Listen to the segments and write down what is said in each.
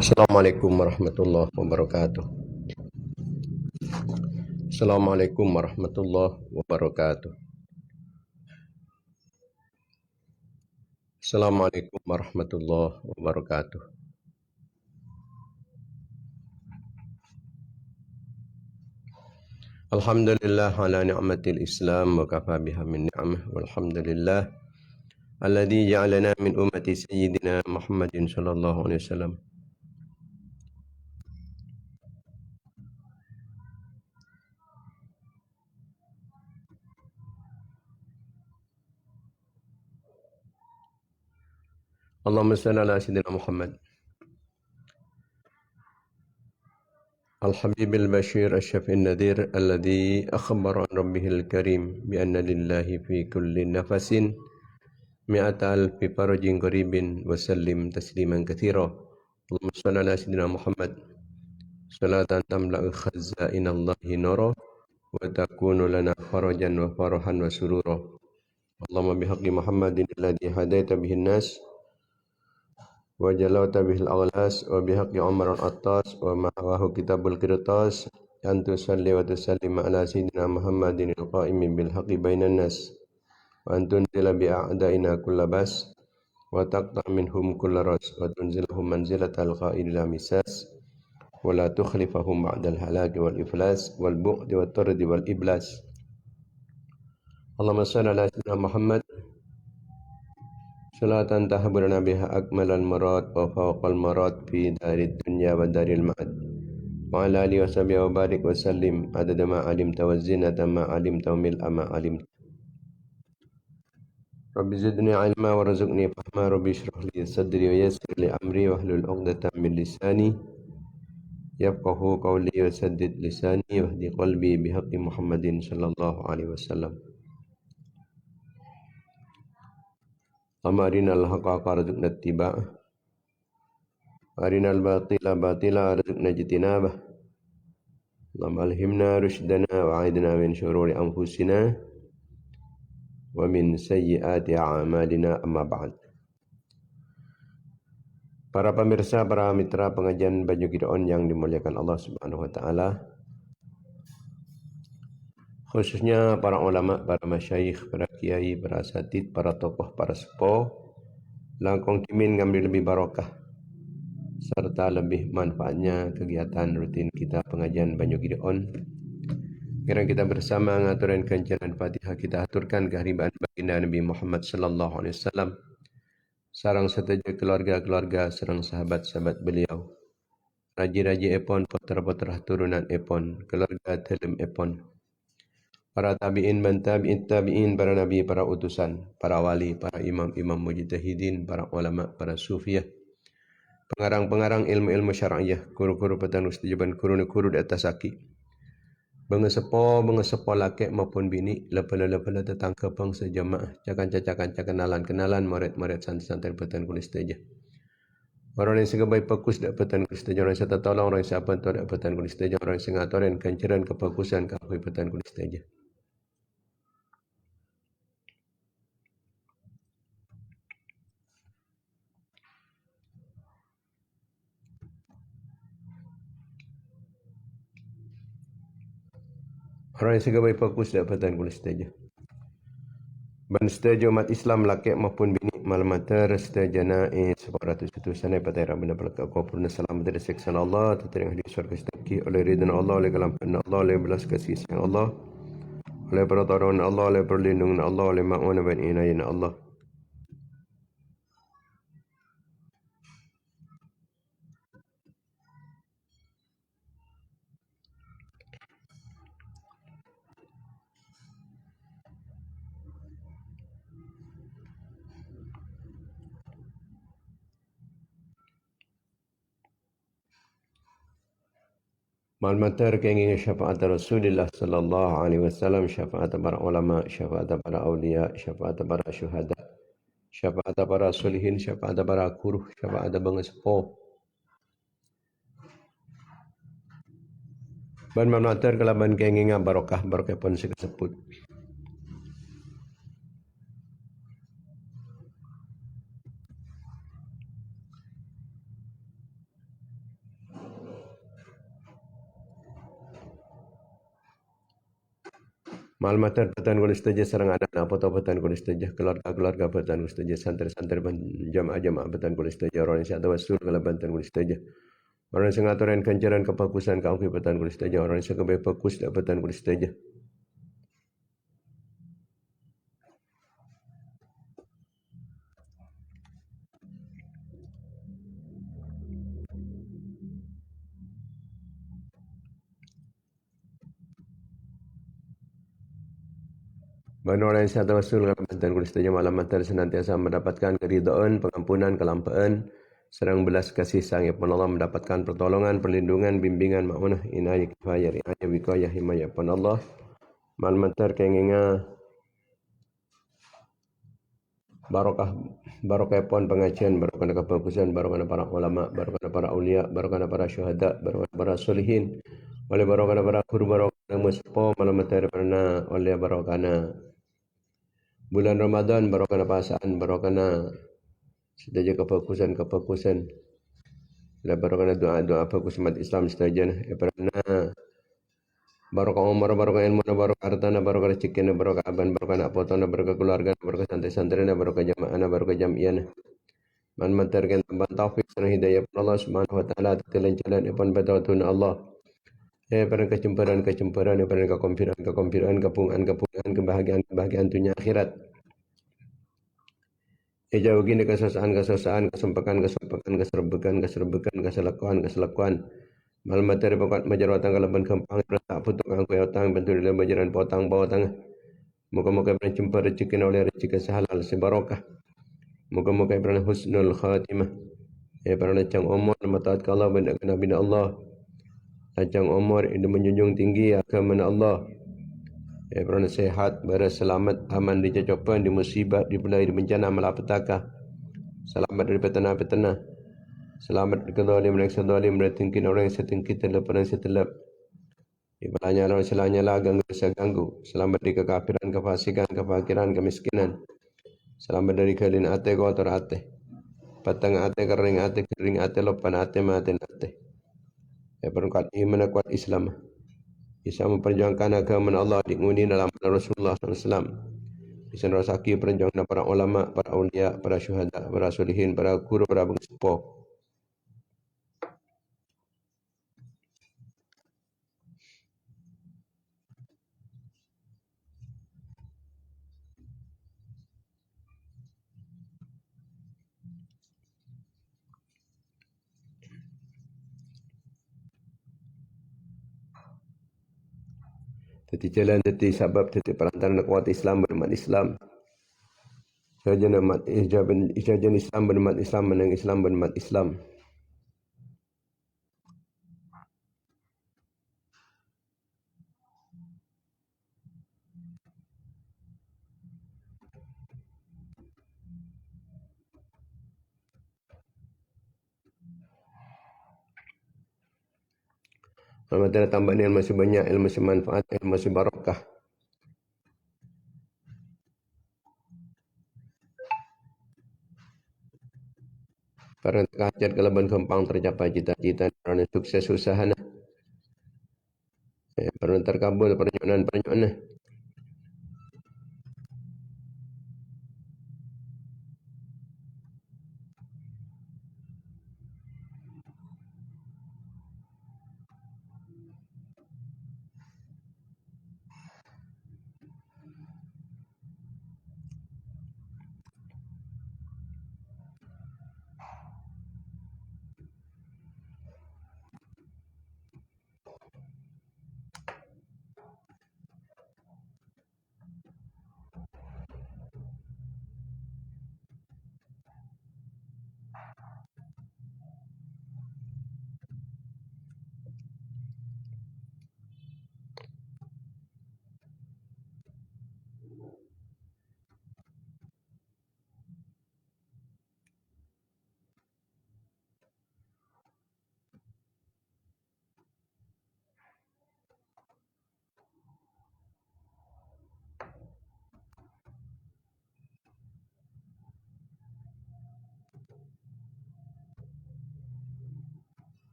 Assalamualaikum warahmatullahi wabarakatuh. Assalamualaikum warahmatullahi wabarakatuh. Assalamualaikum warahmatullahi wabarakatuh. Alhamdulillah ala ni'matil Islam wa kafa biha min ni'mah walhamdulillah alladzi ja'alana min ummati sayyidina Muhammadin sallallahu alaihi wasallam. Allahumma salli ala sayyidina Muhammad الحبيب البشير الشفيع النذير الذي أخبر عن ربه الكريم بأن لله في كل نفس 100,000 فرج قريب وسلم تسليما كثيرا اللهم صل على سيدنا محمد صلاة تملأ خزائن الله نورا وتكون لنا فرجا وفرحا وسرورا اللهم بحق محمد الذي هديت به الناس وجلوت به الأغلاس وبحق عمر العطاس ومعه كتاب القرطاس أن تصلي وتسلم على سيدنا محمد القائم بالحق بين الناس وأن تنزل بأعدائنا كل بأس وتقطع منهم كل رأس وتنزلهم منزلة القائل لا مساس ولا تخلفهم بعد الهلاك والإفلاس والبعد والطرد والإبلاس اللهم صل على سيدنا محمد صلاة تحبرنا بها أكمل المراد وفوق المراد في دار الدنيا ودار المعاد وعلى آله وصحبه وبارك وسلم عدد ما علمت والزينة ما علمت وملء ما علمت رب زدني علما ورزقني فهما رب اشرح لي صدري ويسر لي أمري واحلل عقدة من لساني يفقه قولي وسدد لساني واهدي قلبي بحق محمد صلى الله عليه وسلم اللهم أرنا الحق حقا وارزقنا اتباعه وأرنا الباطل باطلا وارزقنا اجتنابه اللهم ألهمنا رشدنا وأعذنا من شرور أنفسنا ومن سيئات أعمالنا أما بعد. Para pemirsa, para mitra pengajian Banyu Gideon yang dimuliakan Allah Subhanahu wa taala, khususnya para ulama, para masyayikh, para kiai, para asatid, para tokoh, para sepuh, langkong kimin ngambil lebih barokah serta lebih manfaatnya kegiatan rutin kita pengajian Banyu Gideon. Kira kita bersama ngaturan kancanan Fatihah kita aturkan keharibaan baginda Nabi Muhammad sallallahu alaihi wasallam, sarang setuju keluarga-keluarga, sarang sahabat-sahabat beliau, raji-raji epon, putra-putra turunan epon, keluarga telem epon, para tabi'in dan tabi'in, para nabi, para utusan, para wali, para imam-imam mujtahidin, para ulama, para sufiyah, pengarang-pengarang ilmu-ilmu syar'iyah, guru-guru petanus tujuan guru-guru di atas aki, bengesepo laki maupun bini, lepala-lepala tetangga bangsa jamaah, cakan-cakan kenalan-kenalan, murid-murid santai-santai petan kulis teja. Orang yang segabai fokus dak petan kulis teja, orang yang tolong, orang yang siapa tu dak petan kulis teja, orang yang ngatoren kancaran kefokusan ka petan kulis teja. Orang yang segabai fokus dapatan kulis saja. Ban setuju umat Islam laki maupun bini malamater setuju naik 100 utusan pada era benda pelaka kupurna salam dari seksan Allah tertering di surga setaki oleh ridhan Allah, oleh kelampuan Allah, oleh belas kasih sayang Allah, oleh pertolongan Allah, oleh perlindungan Allah, oleh ma'unah dan inayah Allah. Malmater kenging syafaat Rasulullah sallallahu alaihi wasallam, syafaat para ulama, syafaat para aulia, syafaat para syuhada, syafaat para solihin, syafaat para guru, syafaat bang sepuh. Ban malmater kalaban kenging barokah barokah pun sekeseput. Malmater petan kulis teja sarang anak foto petan kulis teja keluarga petan kulis teja santri-santri jamaah petan kulis teja orang yang tawasul kalau petan kulis teja orang yang ngaturan kancaran kepakusan kau petan kulis teja orang yang kebe fokus petan kulis teja. Bagi orang yang tawasul kalau petan kulis teja malam mater senantiasa mendapatkan keridhaan, pengampunan, kelampaan, serang belas kasih sayang pun Allah, mendapatkan pertolongan, perlindungan, bimbingan, ma'unah, inayah, kifayah, riayah, wikayah, himayah pun Allah. Malmater kenginga barokah barokah pon pengajian, barokah kebagusan, barokah para ulama, barokah para aulia, barokah para syuhada, barokah para solihin, oleh barokah para guru, barokah muspo malmater pernah oleh barokah bulan Ramadan, barokah pasaan, barokah setaja kebagusan, oleh barokah doa bagus umat Islam setaja pernah barokah umur, barokah ilmu, barokah harta, barokah rezeki, barokah aban, barokah anak potong, barokah keluarga, barokah santri-santri, barokah jamaah, barokah jamiah. Man mantarkan tambahan taufik dan hidayah Allah Subhanahu wa taala telan jalan depan badatun Allah. Pada kecemburuan, pada kekonfiran, kepungan, kebahagiaan dunia akhirat. Jauhin kesesaan, keserbukan. Malam materi pokok majarwatan kalaban kempang tak putuk angku yotang bantu dalam bajaran potang bawatang. Moga-moga berjumpa rezeki oleh rezeki sehalal sebarokah. Moga-moga berana husnul khatimah. Berana cang umur mataat Allah benda kena bina Allah. Cang umur ini menjunjung tinggi agama Allah. Berana sehat, berselamat, aman di cacopan, di musibah, di belai, di bencana, malapetaka. Selamat dari petana-petana. Selamat dari kezalim, dari kezalim, dari tingkit orang yang setingkit, terlepas yang setelap. Ibadahnya orang selanya lah ganggu. Selamat dari kekafiran, kefasikan, kefakiran, kemiskinan. Selamat dari kelin ate, kotor ate. Patang ate, kering ate, lopan ate, mati ate. Perangkat iman kuat Islam. Bisa memperjuangkan agama Allah diundi dalam Rasulullah SAW. Bisa merasaki perjuangan para ulama, para awliya, para syuhada, para solihin, para guru, para bangsa. Jadi jalan, jadi sebab, jadi perantaran kuat Islam berumat Islam. Ijajan Islam berumat Islam, menang Islam berumat Islam. Alhamdulillah tambah ni ilmu sebanyak, ilmu semanfaat, ilmu sebarakah. Para kacat kelaban kempang tercapai cita-cita, para sukses usaha. Para terkabul perjuangan.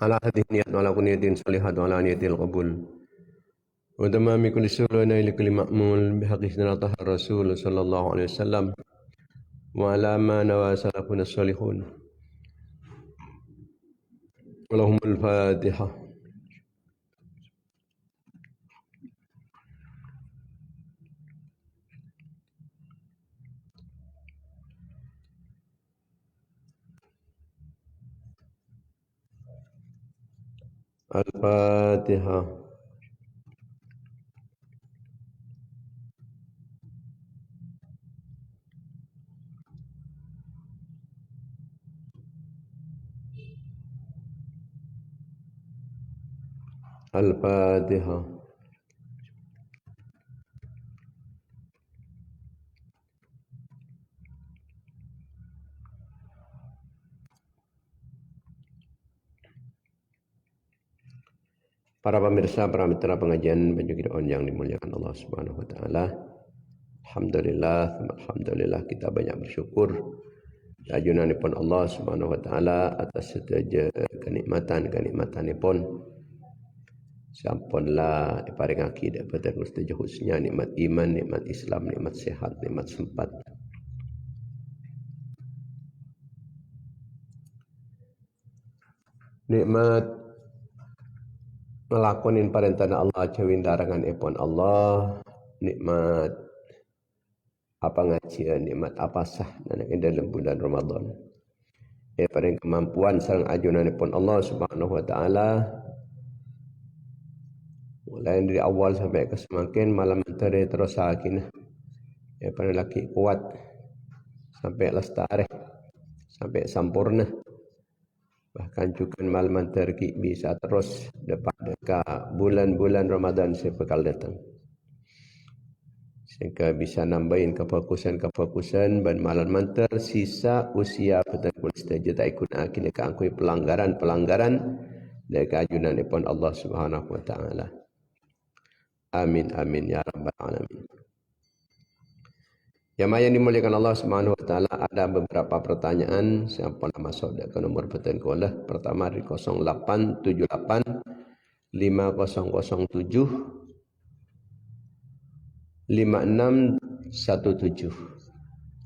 ala hadhihi niyat wa ala kulli niyatin shalihat wa ala niyatil qabul wa tamami kulli sirrin ila kulli ma'mul bihaqqi sayyidina rasul sallallahu alaihi wasallam wa ala ma nawa salafuna salihun. Allahumma al-Fatihah. Al-Fatihah. Al-Fatihah. Para pemirsa, para mitra pengajian Banyu Gideon yang dimuliakan Allah Subhanahu wa taala. Alhamdulillah kita banyak bersyukur ajunanipun Allah Subhanahu wa taala atas sedaya kenikmatan-kenikmatanipun. Sampunlah diparingake daripada sedaya husnya nikmat iman, nikmat Islam, nikmat sehat, nikmat sempat. Nikmat ngelakonin perintah Allah jawin darangan ipun Allah, nikmat apa ngajian, nikmat apa sah dan dalam bulan Ramadan. Paling kemampuan sareng ajunanipun Allah Subhanahu wa taala mulai dari awal sampai ke semakin malam mentari terus sakin. Paling laki kuat sampai lestari sampai sampurna. Bahkan juga malam terki bisa terus dapat dekat bulan-bulan Ramadan sebekal datang. Sehingga bisa nambahin kefokusan dan malam manter sisa usia betul-betul stage tak ikut akhirnya keangkui pelanggaran dekat ajunan ipun Allah Subhanahu wa taala. Amin amin ya rabbal alamin. Yang dimuliakan Allah Subhanahu wa taala, ada beberapa pertanyaan siapa nak masuk ke nomor pesan kolah. Pertama di 0878 5007 5617.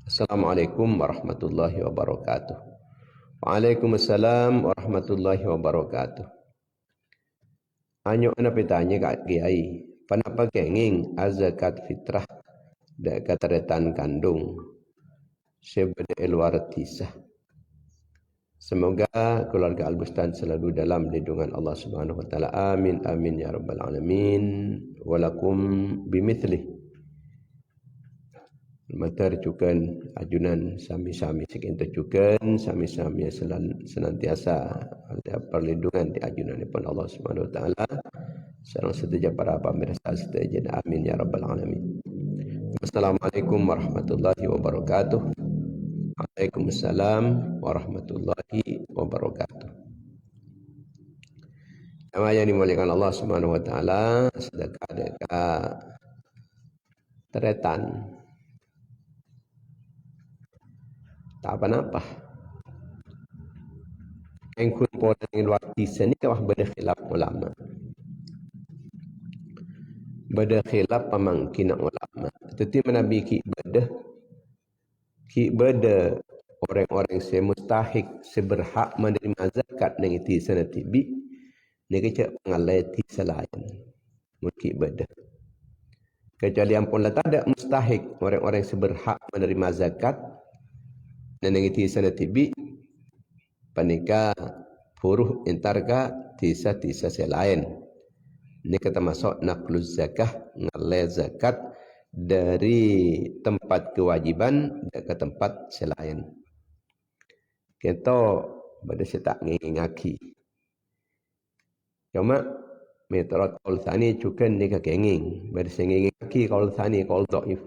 Assalamualaikum warahmatullahi wabarakatuh. Waalaikumsalam warahmatullahi wabarakatuh. Anyo ana petanya kat kiai, panapa kenging zakat fitrah dak kateretan kandung sebeda luar tisah. Semoga keluarga Al-Bustan selalu dalam lindungan Allah Subhanahu wa taala. Amin amin ya rabbal alamin. Walakum bimithli. Matar cukan ajunan sami-sami sekian cukan sami-sami senantiasa ada perlindungan di ajunanipun Allah Subhanahu wa taala. Sareng sedaya para pemirsa sedaya amin ya rabbal alamin. Assalamualaikum warahmatullahi wabarakatuh. Waalaikumsalam warahmatullahi wabarakatuh. Nama yang dimuliakan Allah Subhanahu wa taala, sedekah teretan. Tak apa-apa. Yang kun dengan waktu seni kawah berkhilaf ulama. Berkhilaf pemangkin ulama. Tetapi Nabi ki beda orang-orang semustahik seberhak menerima zakat nang iti sana tibi ni kecak pengalai ti selain mungkin beda kecuali ampun lah tak ada mustahik orang-orang seberhak menerima zakat nang iti sana tibi panika furuh intarga tisa selain ni kata masuk nakluz zakah ngalai zakat dari tempat kewajiban ke tempat selain. Kita pada setak ngingaki. Cuma metode qaul tsani cukan ni kenging. Pada ngingaki qaul tsani qaul dhaif.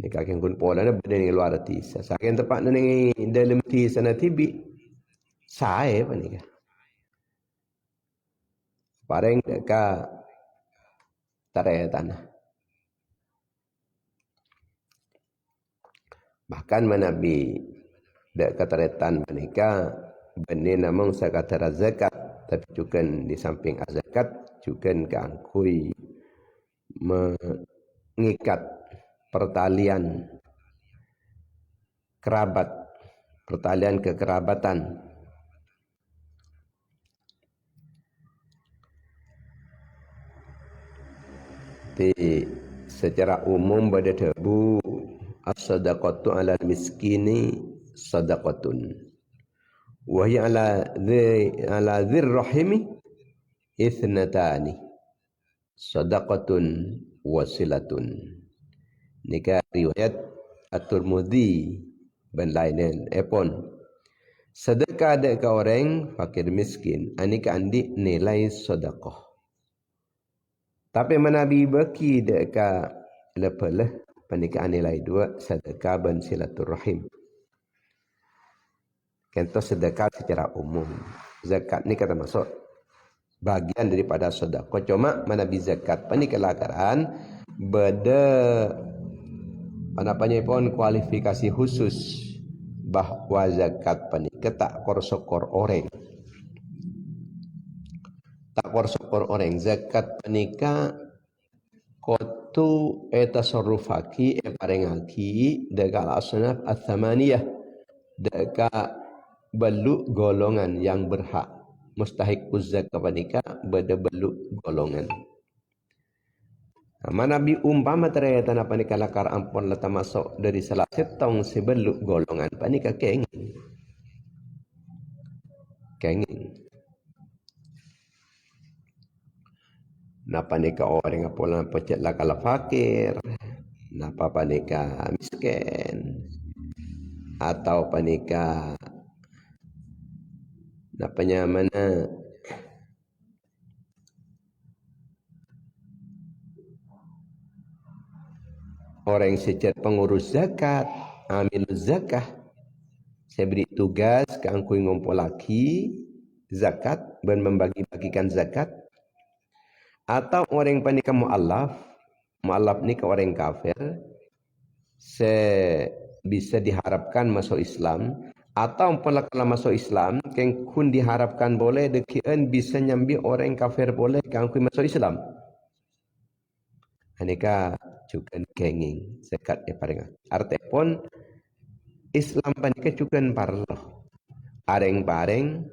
Ni kakeng kun pola na benda ni luar ti. Saken tempat ni dalam ti sana tibi. Sae panika. Pareng dekat taraya tanah. Bahkan Nabi dak keteretan menika benih namung sakatara zakat tapi juga di samping zakat juga keangkui mengikat pertalian kerabat, pertalian kekerabatan. Di secara umum pada debu as-sadaqatu ala miskini sadaqatun wa hiya ala dzir rahimi ithnatani sadaqatun wasilatun. Nika riwayat At-Tirmidzi dan lain-lain epon sedekah dekat orang fakir miskin anika andi nilai sedekah. Tapi Nabi bagi dekat lepelah pernikahan nilai dua sedekah dan silaturahim. Contoh sedekah secara umum. Zakat ni kata masuk bagian daripada sedekah. Cuma Nabi zakat pernikahan beda pun kualifikasi khusus bahawa zakat pernikah tak korsokor orang. Tak korsokor orang. Zakat pernikah kotu tasarrufaki parengaki dekat al-asnaf al-thamaniyah dekat beluk golongan yang berhak mustahik zakat pernikah beda beluk golongan. Nabi umpama ternyata apa nikah lakar ampun letak masuk dari salah setong sebeluk golongan panikah kenging. Napa nikah orang apolan pecet lakala fakir, napa panika miskin, atau panika napanya mana orang sejat pengurus zakat, amil zakah. Saya beri tugas ke angkui ngumpul lagi zakat dan membagi-bagikan zakat. Atau orang panika mu'allaf ni ke orang kafir, saya bisa diharapkan masuk Islam. Atau kalau masuk Islam, yang kun diharapkan boleh, dekian bisa nyambi orang kafir boleh, kan kun masuk Islam. Anika juga kenging zakat paling. Artinya pun Islam panika juga parloh. Areng-pareng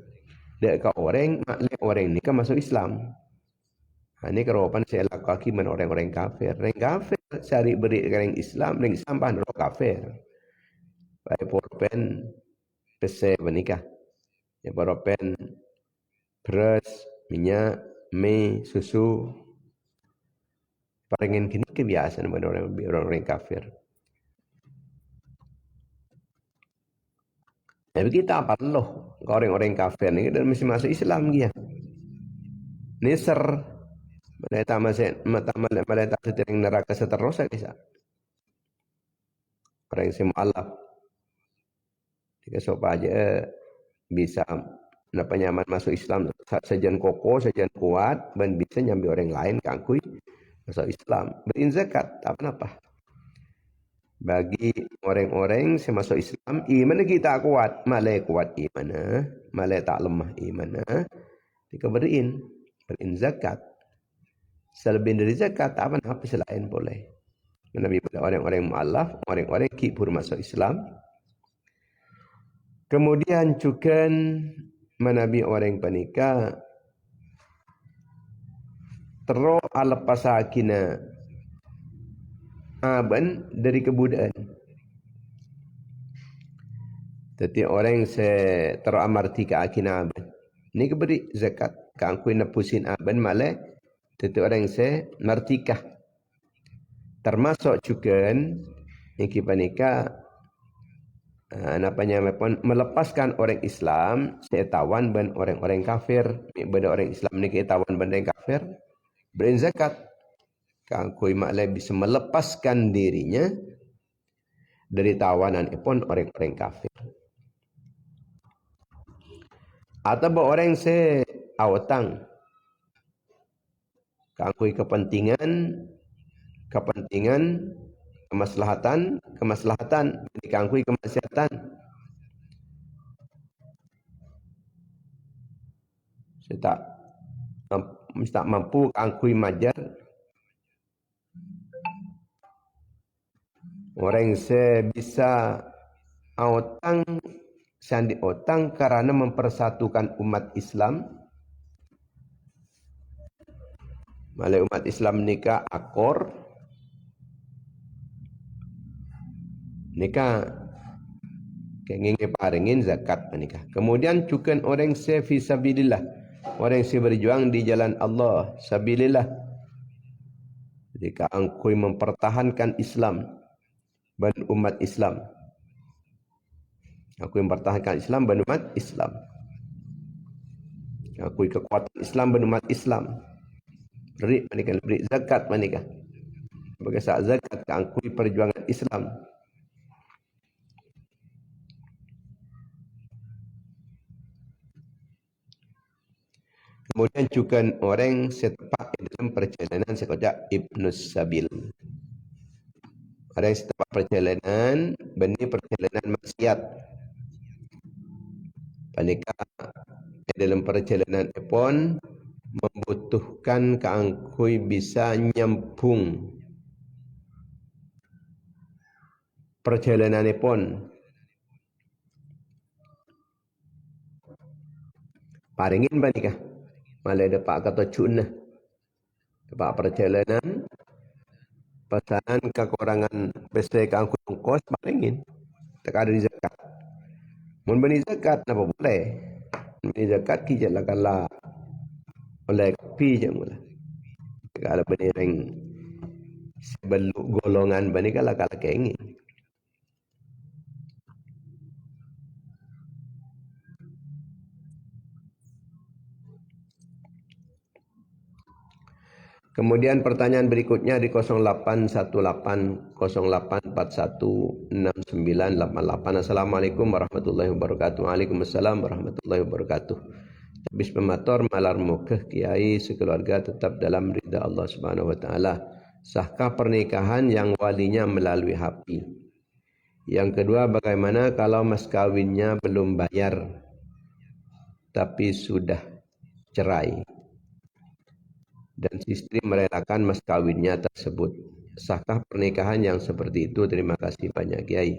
dekat orang, maklek orang ni kan masuk Islam. Ini keropan saya lakukan men orang-orang kafir. Orang kafir cari beri orang Islam, orang Islam bahan orang kafir. Baik porpen pese menikah. Ya porpen beras, minyak, mie, susu. Paringin kini kebiasaan men orang-orang kafir. Tapi kita apa loh? Orang-orang kafir ni dan mesti masuk Islam dia. Nisr Maleta maleta setiring neraka seterusnya bisa. Orang yang mu'alaf. Jika sopa aja bisa nyaman masuk Islam. Sajian kokoh, sajian kuat. Dan bisa nyambi orang lain kangkui masuk Islam. Berin zakat. Tak apa-apa. Bagi orang-orang yang masuk Islam. Iman kita kuat. Malai kuat iman. Malai tak lemah iman. Jika berin zakat. Selebih dari zakat, tak apa selain boleh. Nabi pada orang-orang mu'alaf, orang-orang kipur masuk Islam. Kemudian juga Nabi orang panika terus alepasakina aban dari kebudaan. Jadi orang yang teramarti ke akina aban. Ini keberi zakat. Kangkui nepusin aban malah. Tentu orang saya martikah. Termasuk juga yang kita nikah melepaskan orang Islam setawan dan orang-orang kafir. Pada orang Islam ni setawan dan orang kafir beri zakat. Kangkui maklum bisa melepaskan dirinya dari tawanan pun orang-orang kafir. Atau orang saya awatang. Kangkui kepentingan, kemaslahatan, kangkui kemaksiatan. Saya tak mampu angkui majar orang saya bisa otang sandi otang karena mempersatukan umat Islam. Malai umat Islam nikah akor nikah kenging paringin zakat menikah. Kemudian cukan orang saya fisabilillah, orang saya berjuang di jalan Allah sabilillah. Jika angkui mempertahankan Islam dan umat Islam, aku mempertahankan Islam dan umat Islam, akui kekuatan Islam dan umat Islam, beri zakat menikah. Sebagai saat zakat angkui perjuangan Islam. Kemudian cukan orang setepak dalam perjalanan sekejap Ibnus Sabil. Orang setepak perjalanan, benih perjalanan maksiat. Panika dalam perjalanan pun membutuhkan keangkui bisa nyambung perjalanan pun. Paringin panika. Malai dapat kata cunah. Dapat perjalanan. Pesanan kekurangan besar keangkut ongkos paringin. Tak ada zakat. Mun bani zakat apa boleh? Bani zakat kijak lah kalah. Oleh kopi je mula. Kalau bani ring sebelum golongan bani kalah keingin. Kemudian pertanyaan berikutnya di 081808416988. Assalamualaikum warahmatullahi wabarakatuh. Waalaikumsalam warahmatullahi wabarakatuh. Habis pemator malar mukeh kiai sekeluarga tetap dalam ridha Allah Subhanahu wa taala. Sahkah pernikahan yang walinya melalui HP? Yang kedua, bagaimana kalau mas kawinnya belum bayar tapi sudah cerai? Dan istri merelakan mas kawinnya tersebut. Sahkah pernikahan yang seperti itu? Terima kasih banyak kiai.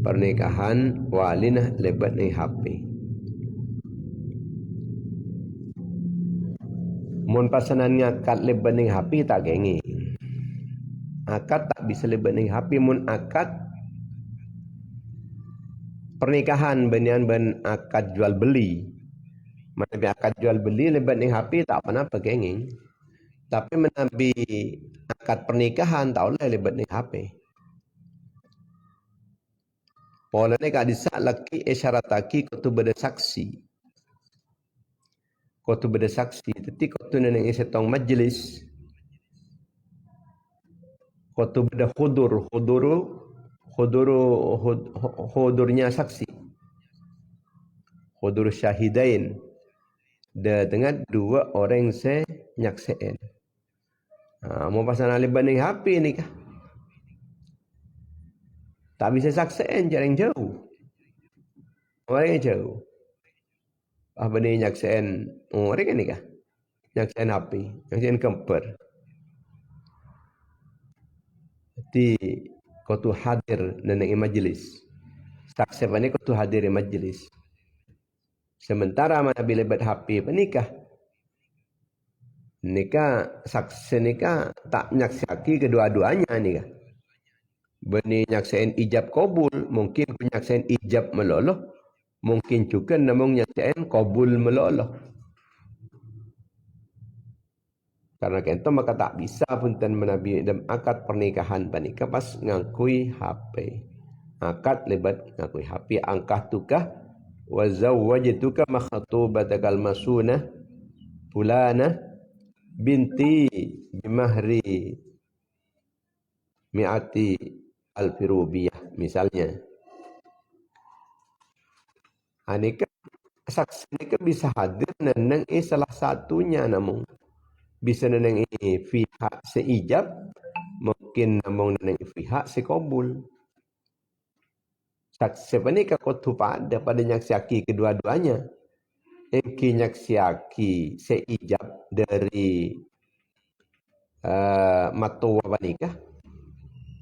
Pernikahan walinah lebat ni HP. Mun pasanannya akad lebat ni HP tak gengi. Akad tak bisa lebat ni HP. Mun akad pernikahan benian ben akad jual beli. Mana akad jual beli lebat ni HP tak pernah gengi. Tapi menabi akad pernikahan tak boleh lebat ni HP. Pola ni kak disak laki isyarataki kau tu beda saksi. Kau tu beda saksi. Tapi kau tu neneng setong majlis. Kau tu beda hudurnya saksi. Hudur syahidain. Dia dengan dua orang nyakseen. Mau pasangan lebat ni HP ni kah? Tak bisa sakseen jaring jauh. Orang yang jauh. Apa ni nyakseen orang ni kah? Nyakseen HP, nyakseen komputer. Jadi kau tu hadir neneng majlis. Saksi ni kau tu hadir di majlis. Sementara mana bila lebat HP penikah. Nikah saksi nikah tak nyaksaki kedua-duanya nikah. Beni nyakseen ijab kabul, mungkin penyakseen ijab meloloh, mungkin juga namun nyakseen kabul meloloh. Karena kento maka tak bisa punten menabi dalam akad pernikahan panika pas ngakui HP. Akad lebat ngakui HP angkah tukah wa zawwajtuka makhtubatakal masunah fulana binti bimahri mi'ati alfirubiyah misalnya. Anika saksi ini bisa hadir neneng salah satunya namun bisa neneng pihak seijab, mungkin namong neneng pihak sekobul. Saksi panika kotu pada nyaksiaki kedua-duanya. Engki nyaksiaki seijab dari matua panika,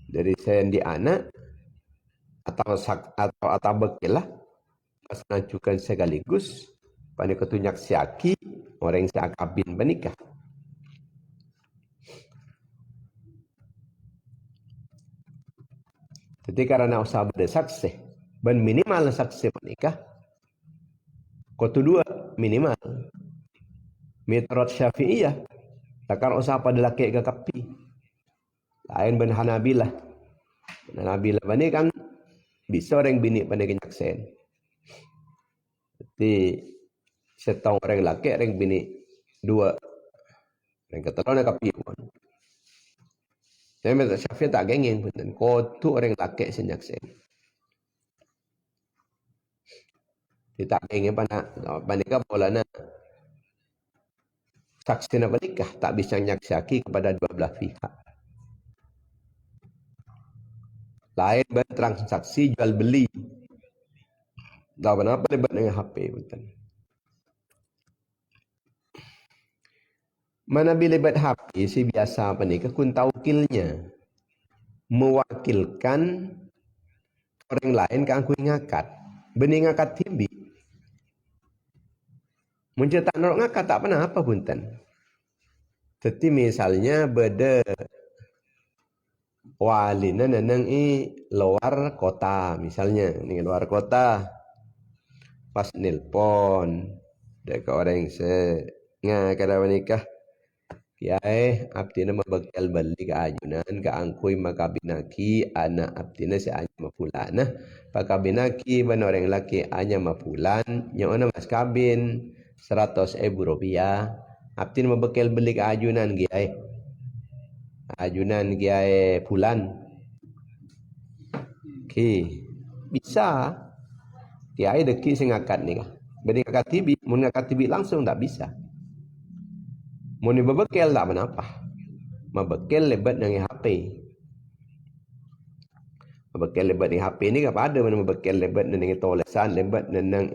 dari sendi anak atau bekilah pas najukan sekaligus panika tu nyaksiaki orang seakabin panika. Jadi karena usaha pada saksi, ban minimal saksi menikah, kotu dua minimal. Menurut Syafi'iyah, takar usaha pada laki kekapi. Lain ban Hanabilah. Hanabilah bani kan bisa orang bini pada kenyaksen. Jadi setong orang laki orang bini dua. Orang kata nak kapi pun. Saya minta Syafi'i tak gengeng pun. Kotu orang laki senyaksen. Kita ingin panika bola na saksi na panikah tak bisa nyaksiaki kepada dua belah pihak. Lain bertransaksi jual beli. Tak apa lebat dengan HP betul. Mana bila lebat HP si biasa panikah kun taukilnya mewakilkan orang lain kan aku ngakat. Bening ngakat timbi. Muncul tak norok ngakat tak pernah apa punten. Jadi misalnya beda walina neneng luar kota misalnya, ini luar kota pas nelpon dekat orang kada menikah kiai abdina mabakal balik ke ajunan ke angkui makabinaki anak abdina si anya mapulana pakabinaki ban orang laki anya mapulan nyaona mas kabin 100.000 rupiah abdina mabakal balik ke ajunan kiai bulan bisa kiai deki sing akad nih kah bani akad tibi mun akad tibi langsung tak bisa mun bebekel tak menapa mabekel lebat dengan HP mabekel lebat dengan HP ni apa ada mana mabekel lebat dengan tulisan lebat dengan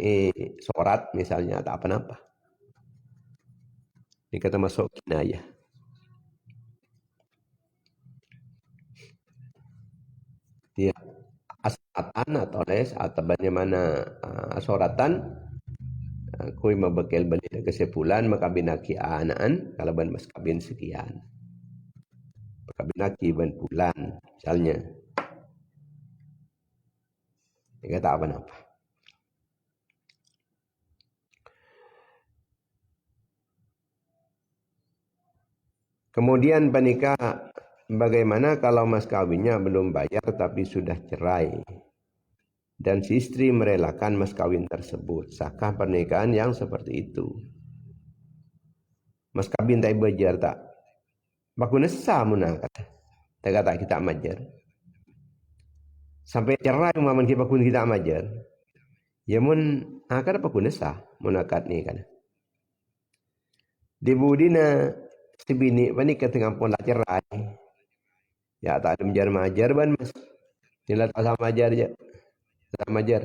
surat misalnya tak apa-apa ini kata masuk kinayah. Ya, asalatan atau les atau bagaimana asoratan kui mabekel beli kesepulan makabinaki anaan kalau ban mas kabin sekian makabinaki ban bulan misalnya ini kata apa-apa. Kemudian panika bagaimana kalau mas kawinnya belum bayar tapi sudah cerai dan si istri merelakan mas kawin tersebut, sahkah pernikahan yang seperti itu? Mas kawin tak bayar tak? Baku nesa muna kata. Tak kata kita majar. Sampai cerai umaman kita bakun kita majar. Ya mun akar baku nesa munakat ni kan. Di budina si bini panika tengah pun lah cerai. Ya tak ada majar ban mas. Nila tak sama majar je. Tak majar.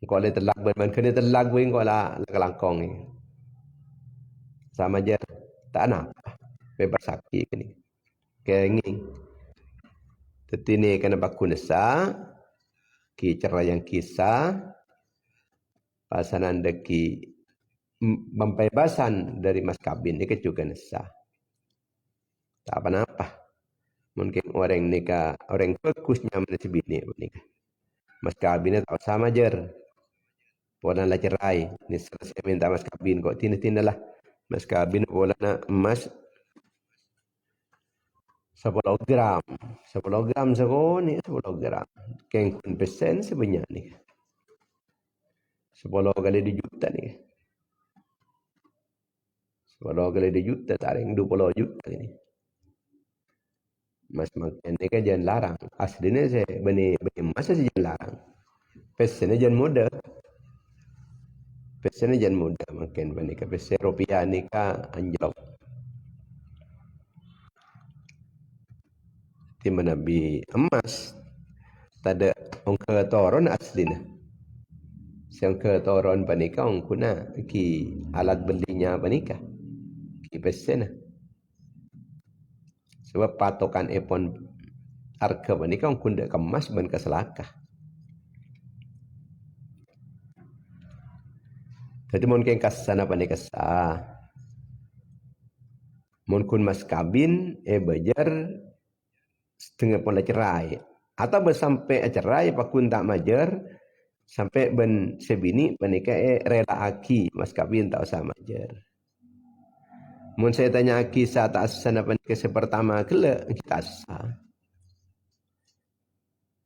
Kau le telak ban kena telak wing kau lah kelangkong ni. Sama majar. Tak nak. Bebas sakit ni. Kenging. Tetini kena baku nesa. Ki cerai yang kisah. Pasanan deki pembebasan dari mas kabin ni juga nesa. Tak apa-apa. Mungkin orang nikah, orang fokusnya mana si bini nikah. Mas kabinnya tak sama jer. Pola lah cerai. Ni selesai minta mas kabin kok tina-tina lah. Mas kabin pola nak emas 10 gram. 10 gram sekoni 10 gram. Kengkun persen sebenarnya ni. 10 kali di juta ni. 10 kali di juta taring 20 juta ni. Mas makan ni kan jangan larang. Aslinya saya bani masa saya jangan larang. Pesennya jangan muda. Pesennya jangan muda makan bani ke pesen rupiah ni ka anjlok. Timba Nabi emas tada ongka toron aslina. Siang ke toron panika ongkuna ki alat belinya panika. Ki pesena. Sebab patokan epon harga panika ongkunda kemas ban keselakah. Jadi mun keng kasana panika sah. Mun kun mas kabin bajar setengah pun cerai atau bersampai cerai pakun tak majar sampai ben sebini panika rela aki mas kawin tak usah majar. Mun saya tanya aki sa tak sana panika sepertama kele kita sah.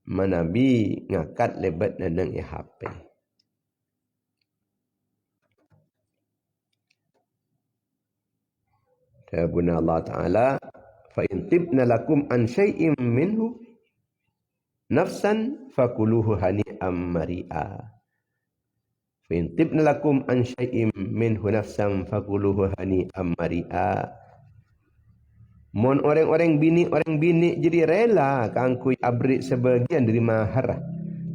Manabi ngakat lebat nanang HP. Sabuna Allah Ta'ala fa in tibna lakum an syai'im minhu nafsan fakuluhu hani'am mari'a. Fa in tibna lakum an syai'im minhu nafsan fakuluhu hani'am mari'a. Mon orang-orang bini jadi rela kangkui abri sebagian dari mahar,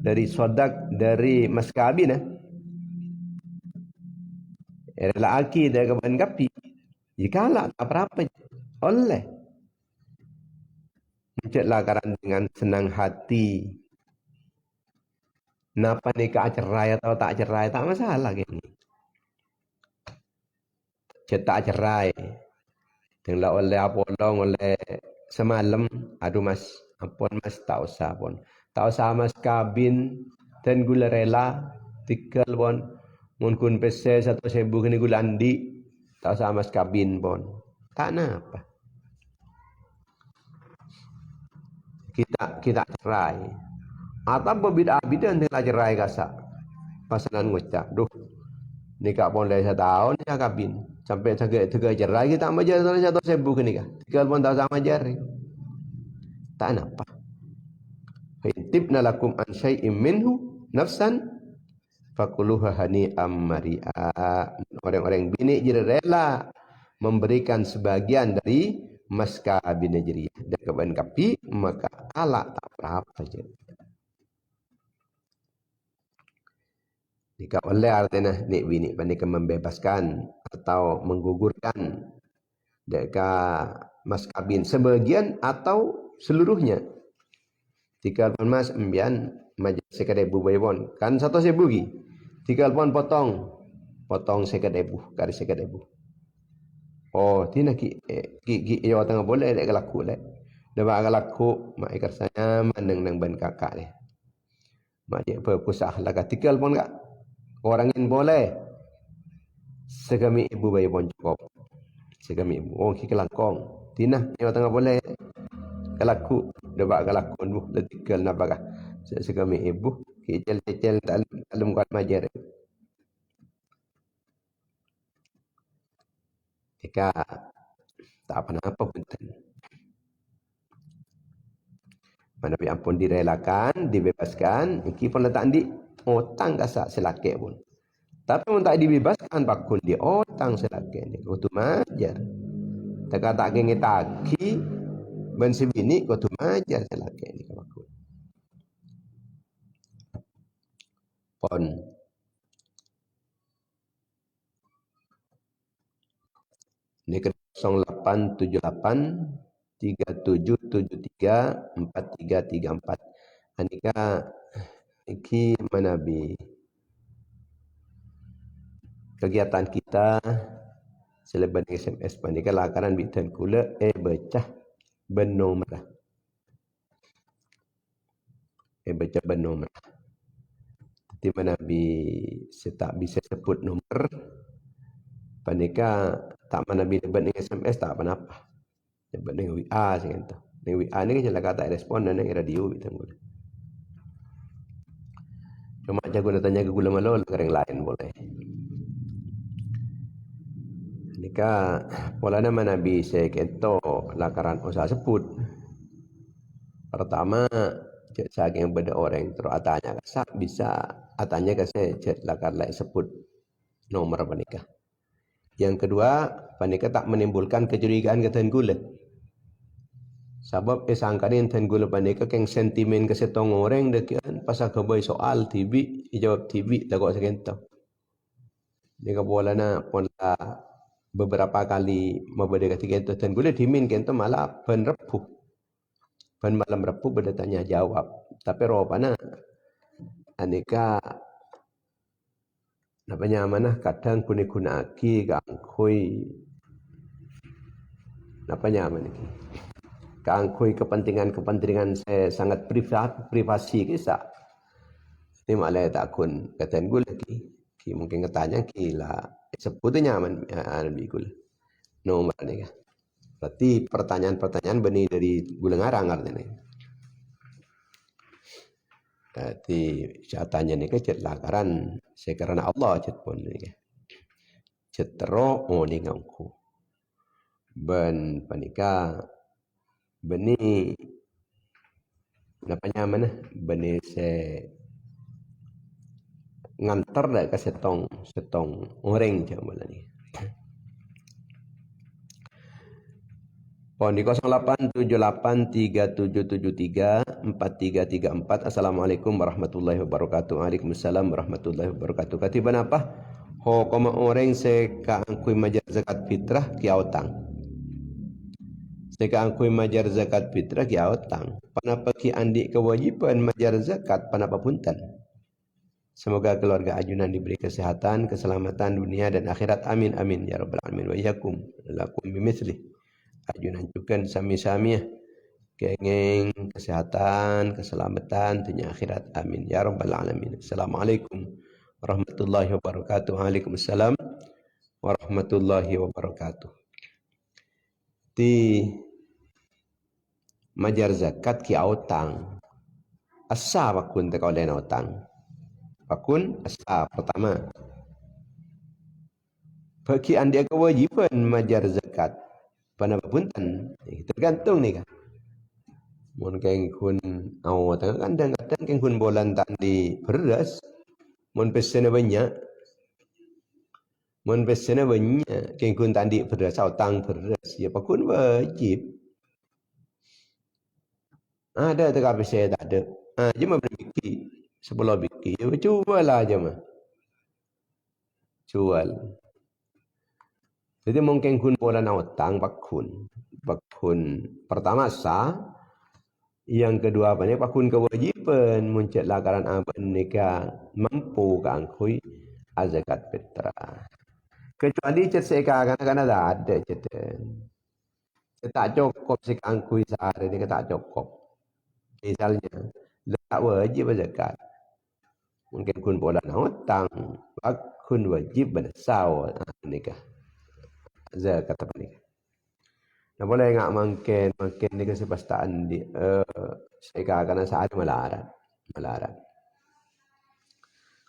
dari sodak, dari mas kawin. Rela aki dari kapan kapi. Jikalau tak apa-apa oleh. Mencetlah karan dengan senang hati. Napa nikah cerai atau tak cerai tak masalah gini. Cetak cerai. Tenglah oleh apolong oleh semalam. Aduh mas, ampun mas tak usah pun. Tak usah mas kabin dan gula rela. Tikal pun. Mungkin pese 1,000 kini gula andi. Tak usah mas kabin pun. Tak napa. Kita cerai. Atau berbeda-beda dengan cerai kasak. Pasangan ngucap. Duh. Nikah pun dah 1 tahun. Dia kabin. Sampai tiga cerai. Kita majar 1,000 kini kah. Tiga pun tak usah majar. Tak napa. Fa'intibna lakum an syai'im minhu nafsan. Fakuluha hani'am mari'a. Orang-orang bini jadi rela memberikan sebagian dari mas kabin negeri dan keban kapi maka kalah tak berapa je. Jika oleh artinya nik bini panika membebaskan atau menggugurkan deka mas kabin sebagian atau seluruhnya. Jika mas embian majlis sekadai bubaypon kan 1,000 gi. Jika pun potong sekadai kari sekadai. Oh, tina ki yo tengah boleh dek laku dek. Dapat laku mak ikar saya mandeng nang ban kakak deh. Mak dia berkusah lah katikal pun kak. Orangin boleh. Segami ibu bayi pun cukup. Segami ibu. Oh, ki kelangkong. Tina yo tengah boleh. Kalaku dapat kalaku bu letikal napakah. Segami ibu kecil-kecil dalam kuat majar. Jika tak apa-apa pun. Mana ampun direlakan, dibebaskan, iki pun letak di otang kasak selakek pun. Tapi pun tak dibebaskan pakun di otang selakek ni. Kau tu majar. Tak kata gengi taki, ben sebini kau tu majar selakek ni pakun. Pon. Ni ke 0878 37734334. Anika iki manabi kegiatan kita seleban SMS panika lakaran bitan kula becah benomor. Becah benomor. Di manabi setak bisa sebut nomor panika tak manabi debat dengan SMS tak apa-apa. Debat dengan WA saya kata. Dengan WA ni kan kata respon dan dengan radio bitan kula. Cuma jago nak tanya ke gula malu kering lain boleh. Nika pola nama Nabi saya kento lakaran usaha sebut. Pertama cek saking beda orang terus atanya kasak bisa atanya ke saya cek lakar lain sebut nomor panika. Yang kedua panika tak menimbulkan kecurigaan ke gula. Sebab sangkanin ten gula panika keng sentimen ke setong orang dekian pasal kebay soal TV, jawab TV takut sekento. Dia bola na pon la beberapa kali mabade ketika itu ten gula dimin kento malah penrepuh. Pen malam repuh beda tanya jawab. Tapi ropana aneka napanya mana kadang kuna aki kangkui napanya mana ki kangkui kepentingan saya sangat privasi kisah ini malah takun katain gue lagi ki mungkin katanya kila sebutnya nyaman lebih gue nomor ni kan berarti pertanyaan benih dari gue ngarang artinya berarti catanya ni ke cet lakaran sekarang Allah cet pun ni cet tero oh ni ngangku ben panika beni napanya mana beni se ngantar dah ke setong orang je malah ni pon di 087837734334. Assalamualaikum warahmatullahi wabarakatuh. Waalaikumsalam warahmatullahi wabarakatuh. Katiban apa ho koma orang se ka angkui majar zakat fitrah kiautang Seka angkui majar zakat fitrah ki autang. Panapa ki andi kewajiban majar zakat panapa punten. Semoga keluarga ajunan diberi kesehatan, keselamatan dunia dan akhirat. Amin amin ya rabbal alamin wa iyyakum lakum bimithli. Ajunan juga sami-sami kengeng kesehatan, keselamatan dunia akhirat. Amin ya rabbal alamin. Assalamualaikum warahmatullahi wabarakatuh. Waalaikumsalam warahmatullahi wabarakatuh. Di majar zakat ki autang asa pakun te kau lain autang pakun asa pertama bagi anda kewajiban majar zakat pada punten tergantung ni kan mun keng kun au kadang-kadang keng kun bolan tandi beras mun pesena banyak keng kun tandi beras autang beras ya pakun wajib. Ada tapi saya tak ada. Cuma berfikir sebelum fikir. Cubalah aja mah. Jual. Jadi mungkin kun bola nautang bakun. Bakun pertama sah. Yang kedua apa ni? Bakun kewajiban muncul lakaran apa nikah mampu kangkui zakat fitrah. Kecuali cet seka kadang-kadang ada cet. Tak cukup si kangkui sehari ni tak cukup. Misalnya, tak wajib zakat. Mungkin kun bola hutang, kun wajib bersau nikah. Zakat apa nikah? Nah boleh enggak mungkin ni kesepastaan di saya karena saat melarat.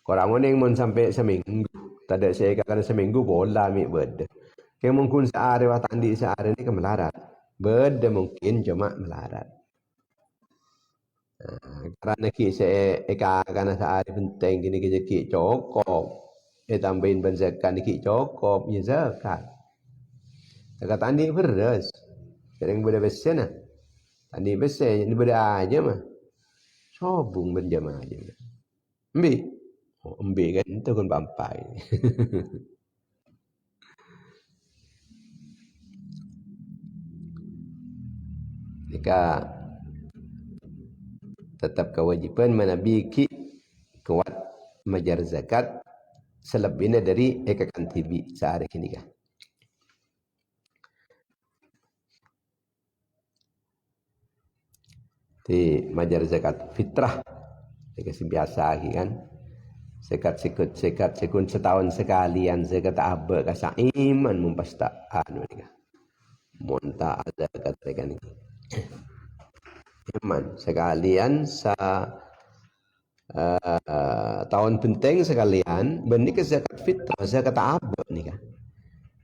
Korang yang mun sampai seminggu, tak ada saya karena seminggu bola mi bed. Kayak mungkin sehari waktu andi sehari ni ke melarat. Bed mungkin cuma melarat. Karena saya karena sehari penting gini kita cukup, tambahin benzakan kita cukup, ya zakat. Zakat tadi beras, sering beda besar nah, tadi besar, ini beda aja mah, sobung berjamaah aja. Ambil kan itu kan bampai. Jika tetap kewajiban menabiki kuat majar zakat selebihnya dari ekakan TV sehari ini kan. Di majar zakat fitrah dikasih biasa lagi kan. Zakat sekun setahun sekalian zakat abba kasa iman mumpasta anu ni kan. Monta ada katakan ini. Iman sekalian tahun penting sekalian benih ke zakat fitrah zakat abba ni kan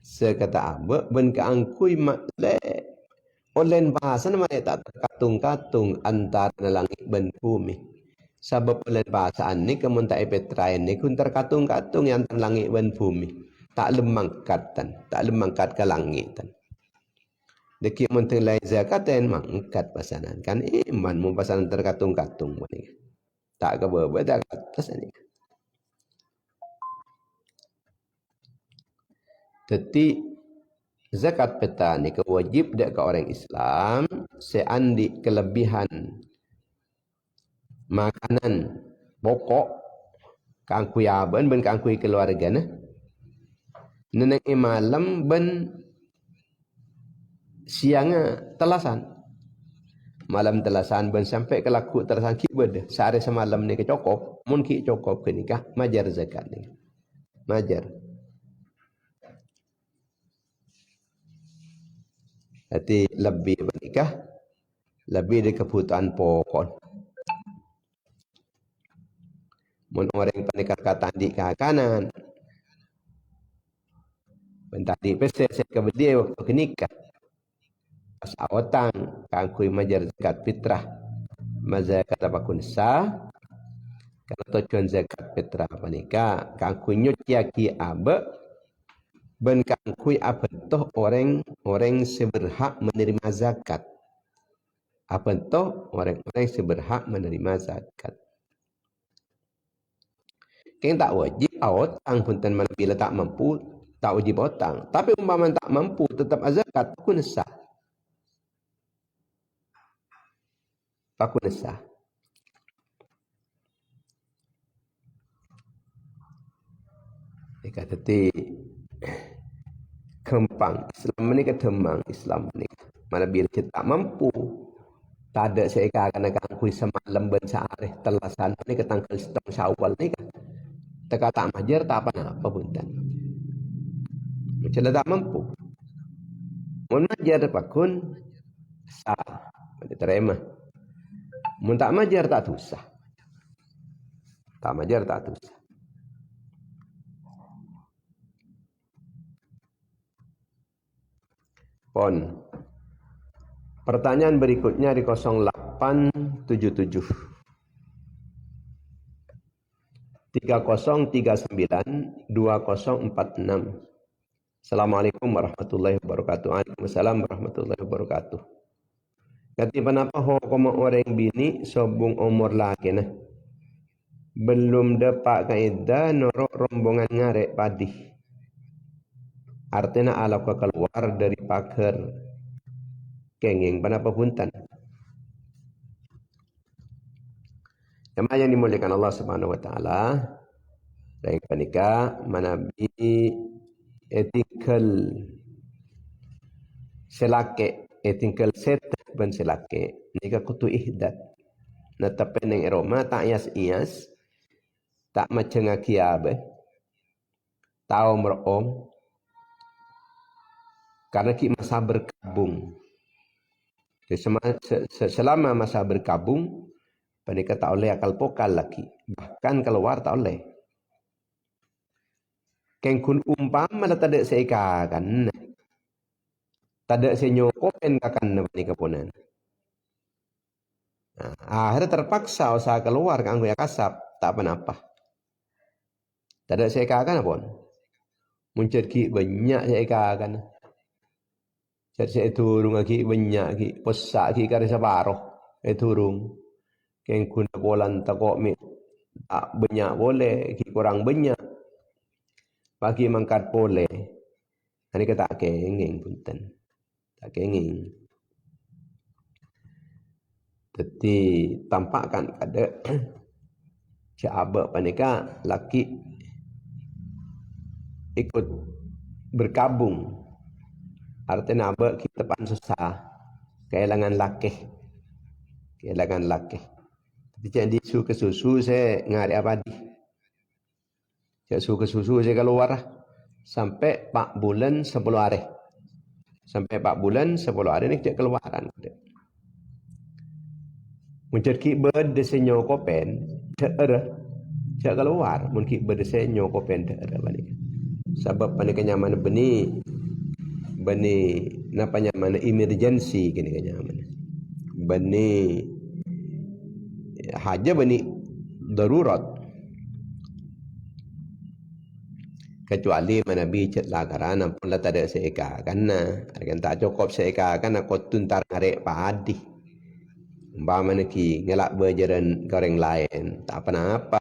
zakat abba ben ke angkui makle online bahasa nama tak katung antara langit dan bumi sebab online bahasaan ni kemun tak petrain ni kun terkatung yang antara langit dan bumi tak lemangkat ke langitan Deki menteng lain zakaten mangkat pasanan kan iman mun pasanan terkatung-katung ni. Tak ke berbe tak atas ni. Teti zakat fitrah ni kewajib dak ke orang Islam seandi kelebihan makanan pokok kangkui aban ben kangkui keluarga nah. Neneng malam ben siangnya telasan. Malam telasan ben sampai ke laku telasan ki bed sehari semalam ni ke cokop mun ki cokop ke nikah majar zakat ni. Majar. Hati lebih bernikah lebih di kebutuhan pokok. Mun orang pernikah kata di kanan bentadi pese ke bedi waktu kenikah pas awatang kangkui majar zakat fitrah mazakat apa kunsa kalau tujuan zakat fitrah panika kangkui nyuci ki abe ben kangkui apa toh orang seberhak menerima zakat apa toh orang seberhak menerima zakat. Keng tak wajib awatang punten mana bila tak mampu tak wajib awatang. Tapi umpama tak mampu tetap zakat pun sah. Pakun sah. Ika teti kempang Islam ni ketemang Islam ni. Mana bila kita tak mampu tak ada seeka kena kangkui semalam ben sehari telasan ni ketangkal setengah Syawal ni kan. Teka tak majar tak apa punten. Macam tak mampu. Mun majar pakun sah. Diterima. Mun tak majar tak susah. Tak majar tak susah. Pon. Pertanyaan berikutnya di 0877 3039 2046. Assalamualaikum warahmatullahi wabarakatuh. Waalaikumsalam warahmatullahi wabarakatuh. Kati kenapa hukum orang bini sobung umur lagi nah. Belum dapat kaedah norok rombongan ngarek padi. Artinya ala keluar dari pagar kenging kenapa punten. Jemaah yang dimuliakan Allah Subhanahu wa taala, dan panika manabi etikal selake etikal set ben selake nika kutu ihdat. Natapen ning Roma tak ias tak macam akiabe. Tahu merom karena ki masa berkabung. Selama masa berkabung panika tak oleh akal pokal lagi. Bahkan keluar tak oleh. Kengkun umpama tak ada seika kan. Tak ada senyokopen kakan panika punan. Akhirnya terpaksa usaha keluar kan ya kasap tak apa-apa. Tak ada seika kan pun. Muncul ki banyak seika kan. Jadi turung lagi banyak ki pesak ki kare separuh turung. Kengkun bolan takok mi tak banyak boleh ki kurang banyak. Bagi mangkat boleh. Ini kata kenging punten. Tak kenging. Jadi tampakkan ada sahabat panika laki ikut berkabung. Artinya abak kita pan susah. Kehilangan laki. Kehilangan laki. Jadi su ke susu saya ngari abadi. Saya su ke susu saya keluar sampai 4 bulan 10 hari. Sampai 4 bulan 10 hari ni kita keluaran. Muncul ki berdesenyo kopen ter keluar mun ki berdesenyo kopen ter balik. Sebab panik nyaman beni napa nyaman emergency kini nyaman. Beni haja beni darurat. kecuali manabi cet lagaran ampun lah tak ada seeka kan kan tak cukup seeka kan aku tuntar ngarek padi umpama ki ngelak berjaran goreng lain tak apa-apa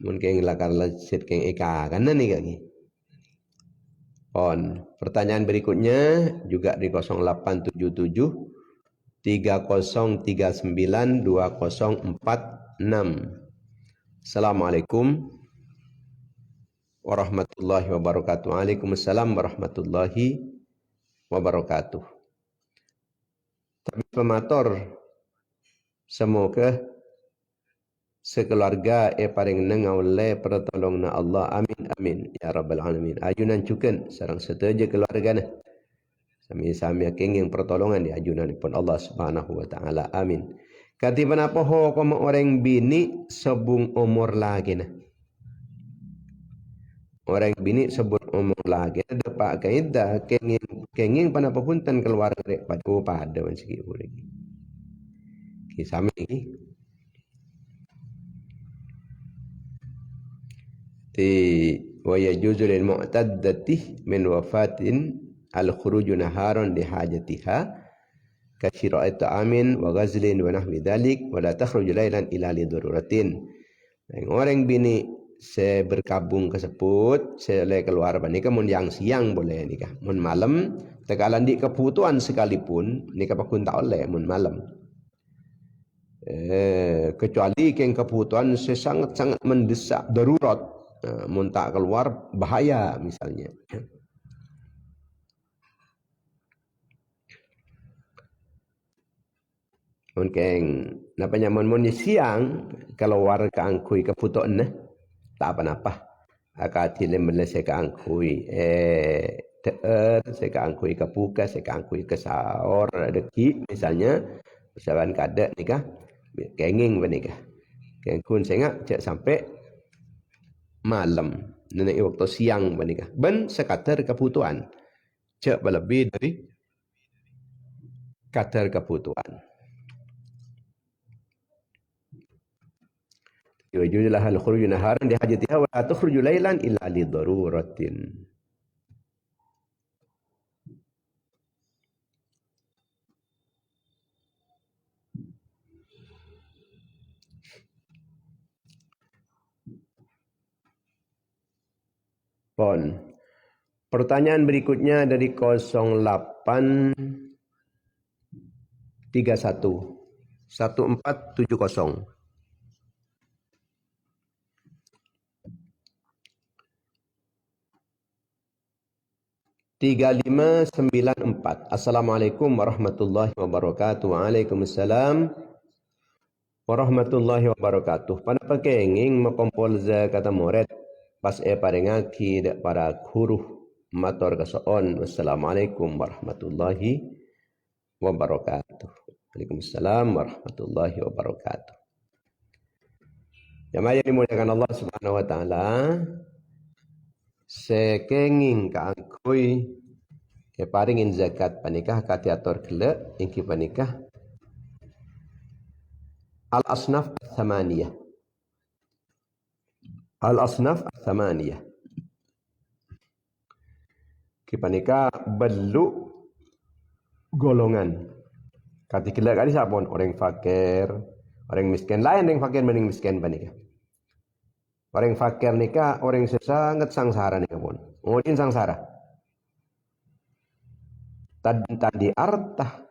mungkin ngelakar lecet keng eka kan ni kaki on pertanyaan berikutnya juga di 0877 3039 2046. Assalamualaikum warahmatullahi wabarakatuh. Waalaikumsalam warahmatullahi wabarakatuh. Tapi pemator semoga sekeluarga paring nengau le pertolong na Allah. Amin amin ya rabbal alamin. Ajunan cuken sarang setuju keluarga na. Sami-sami kenging pertolongan di ajunan pun Allah Subhanahu wa taala. Amin. Katiban apa ho koma orang bini sebung umur lagi na. Orang bini sebut umur lagi ada pak kaidah kenging panapapuntan keluar rek pada segi urang. Kisah ini ti wa yajuzu lil mu'taddati min wafatin al khuruj naharan li hajatiha ka syira'i ta'amin wa ghazlin wa nahwi dhalik wa la takhruju lailan ila li daruratin. Orang bini saya berkabung kesebut saya le keluar nikah mun yang siang boleh nikah mun malam tekalan di kebutuhan sekalipun nikah pakun tak oleh mun malam kecuali keng kebutuhan sangat mendesak darurat mun tak keluar bahaya misalnya mun keng napanya mun siang keluar ke angkui kebutuhan tak apa-apa akati lemele saya keangkui saya keangkui ke buka saya keangkui ke sahur deki misalnya misalkan kada nikah kenging benikah kengkun sengak cek sampai malam nenek waktu siang benikah ben sekadar kebutuhan cek berlebih dari kadar kebutuhan. Yajuzu laha al-khuruju naharan li hajatiha wa la tukhruju lailan illa li daruratin. Pon. Pertanyaan berikutnya dari 0831 1470. 3594. Assalamualaikum warahmatullahi wabarakatuh. Waalaikumsalam warahmatullahi wabarakatuh. Pada pekenging makompolza kata murid pas parengaki dak para guru matur kasoon. Wassalamualaikum warahmatullahi wabarakatuh. Waalaikumsalam warahmatullahi wabarakatuh. Jamaah yang dimuliakan Allah Subhanahu wa taala, sekenging kaangkui paringin zakat panikah katiator kelak ingki panikah al-asnaf al-thamaniyah. Al-asnaf al-thamaniyah. Kipanika belu golongan. Kati kelak kali sapon orang fakir, orang miskin lain yang fakir mending miskin panikah. Orang fakir nikah orang sangat sangsara nikah pun. Ngudin sangsara. Tadi artah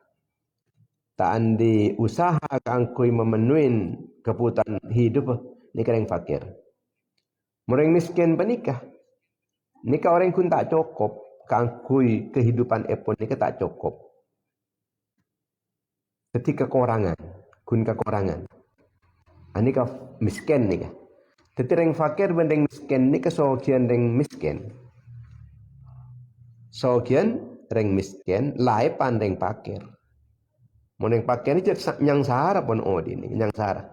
tak andi usaha kangkui memenuhi kebutuhan hidup nikah orang fakir. Orang miskin panikah. Nikah orang kun tak cukup kangkui kehidupan epon nikah tak cukup. Ketika kekurangan, kun kekurangan. Anika miskin nikah. Tetapi orang fakir banding miskin nikah sokian orang miskin. Sokian orang miskin lai pandeng fakir. Moneng fakir ni jadi nyang sahara pun odi ni nyang sahara.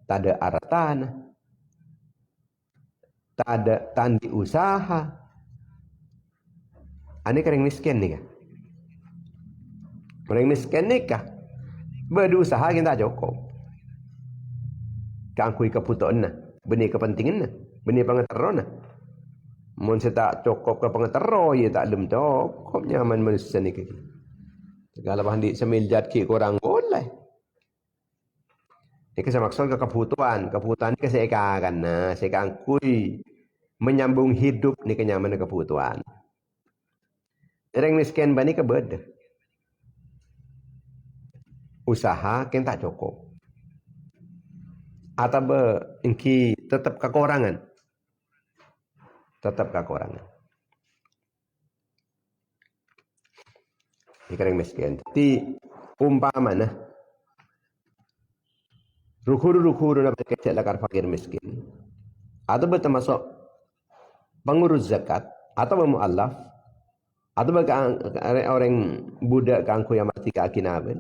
Tak ada aratan. Tak ada tandi usaha. Ani orang miskin nikah. Orang miskin nikah berusaha kita cukup. Kangkui kebutuhan na, benih kepentingan na, benih pengetahuan na. Mun saya tak cukup ke pengetero, ya tak lem cukup nyaman manusia ni. Segala bahan di semiljat ki kurang boleh. Ini saya maksud ke kebutuhan. Kebutuhan ini saya akan, saya akan kui menyambung hidup ni kenyaman kebutuhan. Orang miskin bani kebeda. Usaha kan tak cukup. Atau engki tetap kekurangan. Tetap kekurangan. Ini orang miskin. Jadi umpama nah. Rukur-rukur na kecil lakar fakir miskin. Atau termasuk pengurus zakat atau mu'allaf atau orang budak kangku yang mati keakinaban.